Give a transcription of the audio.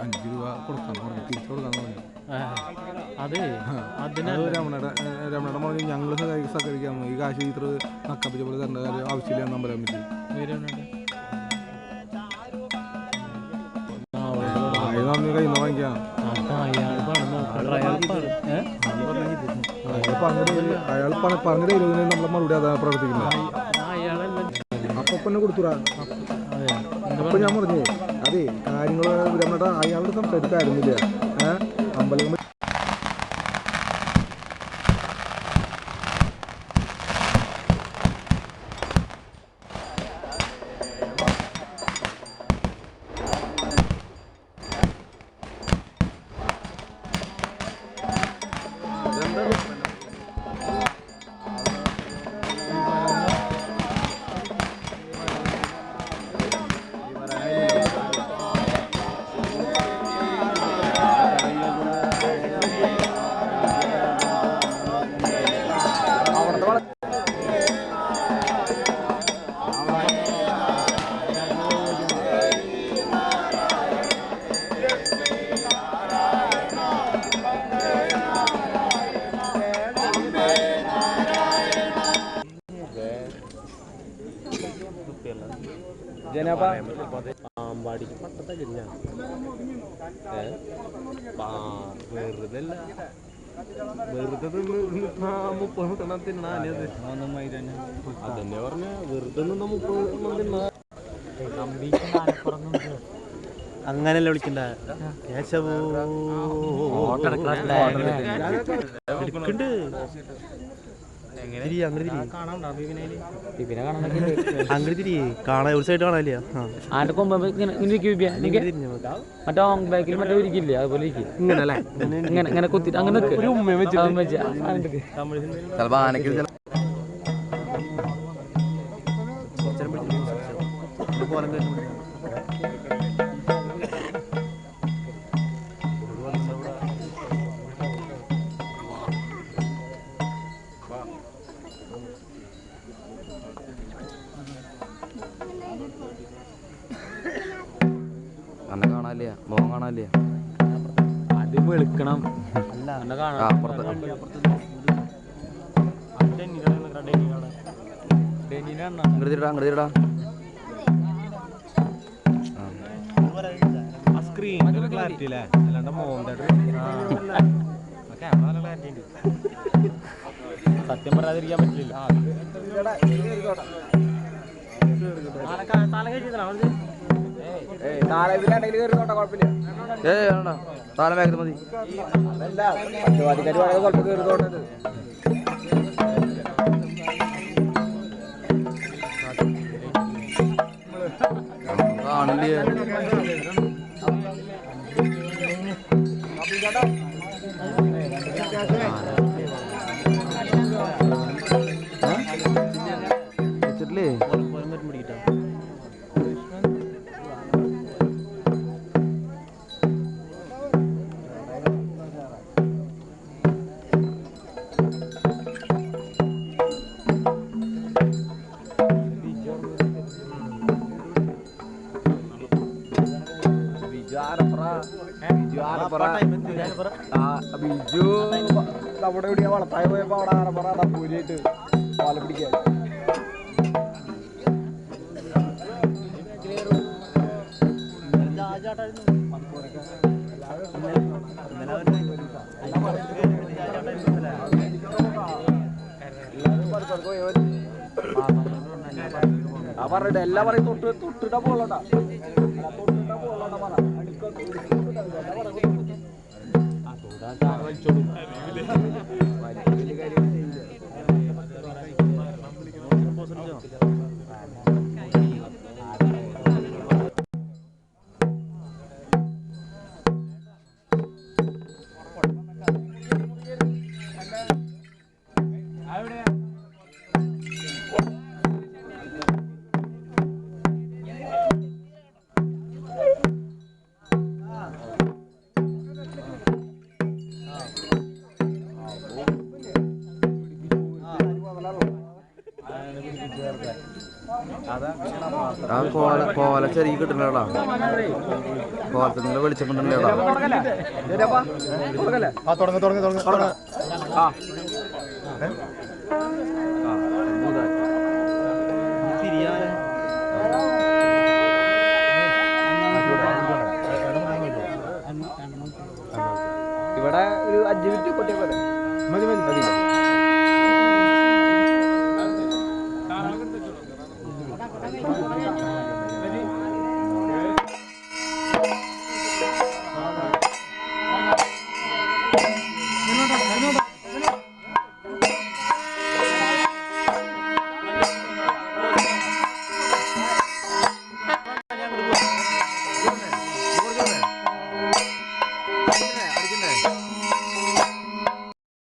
5 രൂപ കൊടുക്കാന്ന് പറഞ്ഞു, തിരിച്ചു കൊടുക്കാന്ന് പറഞ്ഞു. അത് രമണയുടെ പറഞ്ഞു ഞങ്ങൾ സഹകരിക്കാമെന്ന്, ഈ കാശ് ഇത്ര നക്കപ്പിച്ച പോലെ തരേണ്ട കാര്യം ആവശ്യമില്ല നമ്പർ കമ്മിറ്റി. കയ്യിൽ നിന്ന് വാങ്ങിക്കാം. അയാൾ പറഞ്ഞ തരുന്നതിന് നമ്മളെ മറുപടി അതാ പ്രവർത്തിക്കില്ല. അപ്പൊ കൊടുത്തുടാ. അപ്പൊ ഞാൻ പറഞ്ഞേ അതെ കാര്യങ്ങൾ നമ്മുടെ അയാളുടെ സംസാരിക്കായിരുന്നില്ല. അമ്പലം പാമ്പാടിക്ക് പട്ടത്തല്ല വെറുതെ അതന്നെ പറഞ്ഞ വെറുതെ നിന്ന് 30 അങ്ങനെയല്ല വിളിക്കണ്ട കേശവോ അങ്ങനെ തിരി കാണാൻ ഒരു സൈഡ് കാണാനില്ല. ആന്റെ കൊമ്പ് മറ്റേ ബാക്കിൽ മറ്റേ ഇരിക്കില്ലേ അതുപോലെ ഇങ്ങനെ ഇങ്ങനെ കുത്തിട്ട് അങ്ങനെ കാണാനില്ല, മുഖം കാണാനില്ല. അത് വെളുക്കണം. സത്യം പറയാതിരിക്കാൻ പറ്റില്ല. താലം വേഗം മതി. കാണില്ലേ വെച്ചിട്ടില്ലേ ബിജു നമ്മുടെ എവിടെയാ വളർത്തായ പോയപ്പോ അവിടെ ആറപ്പറ പൂരിയായിട്ട് പാല പിടിക്കാൻ പറഞ്ഞിട്ട് എല്ലാം പറയും തൊട്ടിട്ടാ പോളട്ടാ ആ കോല ചെറിയ കിട്ടണേടാ കോലത്തിന്റെ വെളിച്ചം കിട്ടണേടാ ഇവിടെ ഒരു 5 മിനിറ്റ് കൊട്ടിയ പോലെ മതി മതി മതി